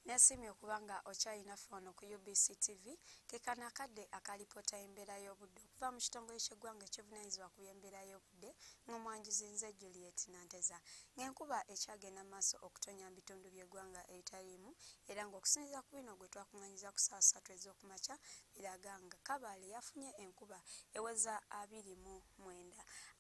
Nesimye okubanga okyalina fono ku UBC TV kekana akadde akalipota embeera y'obudde okuva mu kitongole ky'eggwanga ekivunaanyizibwa ku by'embeera y'obudde ng'omwanjuzi nze Juliet Nanteza ng'enkuba ekyagenda maaso okutonya mu bitundu by'eggwanga ebitaliimu era ng'okusinziira ku bino gwe twakungaanyiza ku ssaawa 3 ez'okumakya biraga nga Kabale yafunye enkuba eweza 29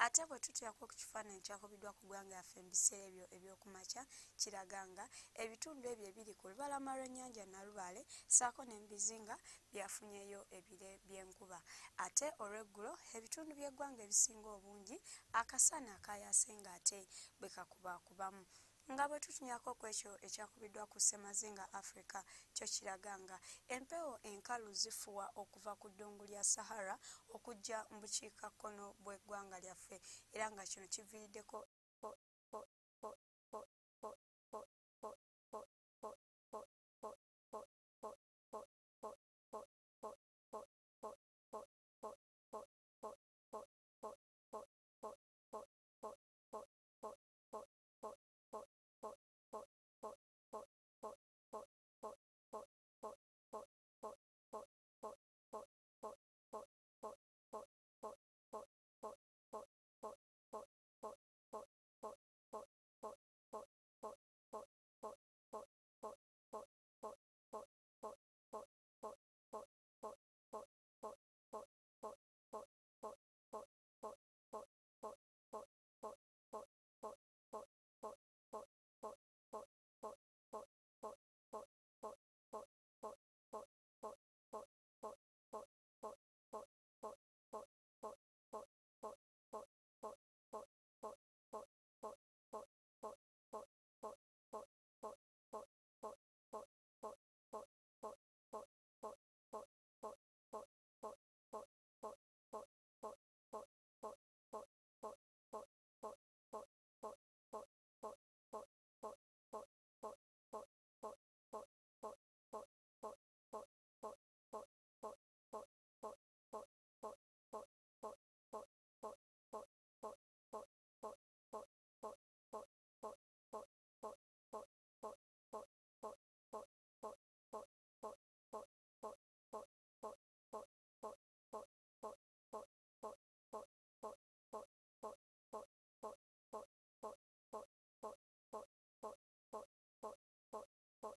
ate bwe tutyako ku kifaananyi kyakubiddwa ku ggwanga yaffe mu biseera ebyo eby'okumakya kiraga nga ebitundu ebyo ebiri ku lubalama lw'ennyanja Nalubaale ssaako ne mu Bizinga byafunyeyo ebire by'enkuba ate olw'eggulo ebitundu by'eggwanga ebisinga obungi akasana kayaase ng'ate bwe kakubakubamu nga bwe tutunyako ku ekyo ekyakubiddwa ku Ssemazinga Africa kyo kiraga nga empewo enkalu zifuwa okuva ku ddungu lya Sahara okujja mu bukiikakkono bw'eggwanga lyaffe era nga kino kiviiriddeko